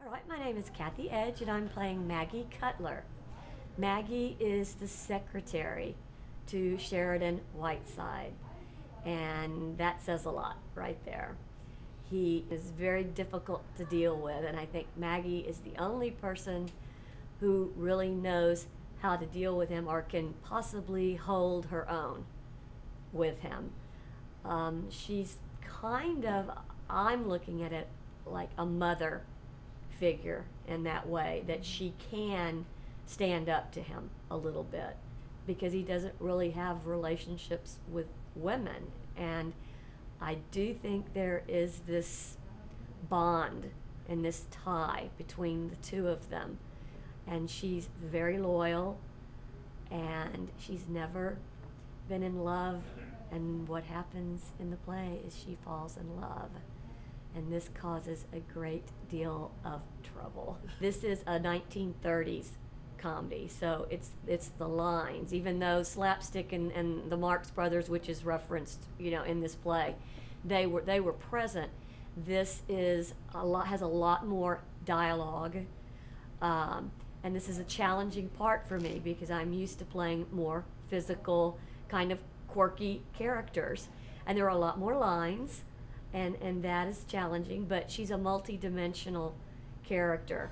All right, my name is Kathy Edge, and I'm playing Maggie Cutler. Maggie is the secretary to Sheridan Whiteside, and that says a lot right there. He is very difficult to deal with, and I think Maggie is the only person who really knows how to deal with him or can possibly hold her own with him. She's kind of, I'm looking at it like a mother figure in that way, that she can stand up to him a little bit because he doesn't really have relationships with women. And I do think there is this bond and this tie between the two of them. And she's very loyal, and she's never been in love. And what happens in the play is she falls in love. And this causes a great deal of trouble. This is a 1930s comedy, so it's the lines. Even though slapstick and the Marx Brothers, which is referenced, in this play, they were present. This is has a lot more dialogue, and this is a challenging part for me because I'm used to playing more physical, kind of quirky characters, and there are a lot more lines. And that is challenging, but she's a multi-dimensional character.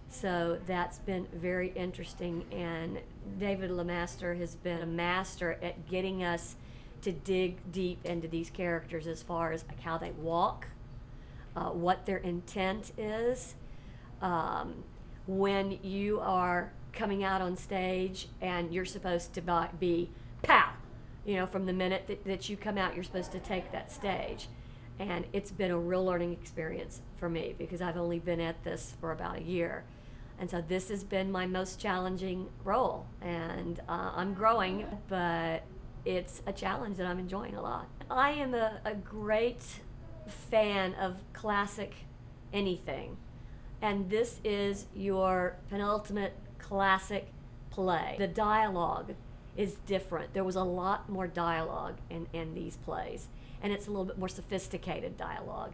So that's been very interesting, and David LeMaster has been a master at getting us to dig deep into these characters as far as how they walk, what their intent is. When you are coming out on stage and you're supposed to be pow, from the minute that you come out, you're supposed to take that stage. And it's been a real learning experience for me because I've only been at this for about a year. And so this has been my most challenging role. And I'm growing, but it's a challenge that I'm enjoying a lot. I am a great fan of classic anything. And this is your penultimate classic play. The dialogue is different. There was a lot more dialogue in these plays, and it's a little bit more sophisticated dialogue.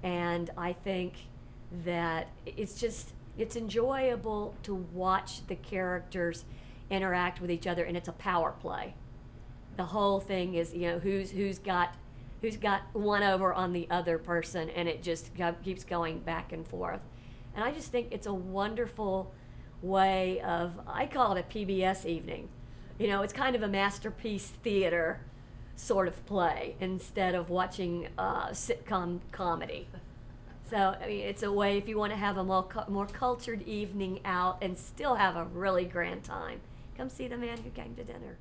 And I think that it's enjoyable to watch the characters interact with each other, and it's a power play. The whole thing is, who's got one over on the other person, and it just keeps going back and forth. And I just think it's a wonderful way of, I call it a PBS evening. It's kind of a masterpiece theater sort of play instead of watching sitcom comedy. So, it's a way if you want to have a more cultured evening out and still have a really grand time. Come see The Man Who Came to Dinner.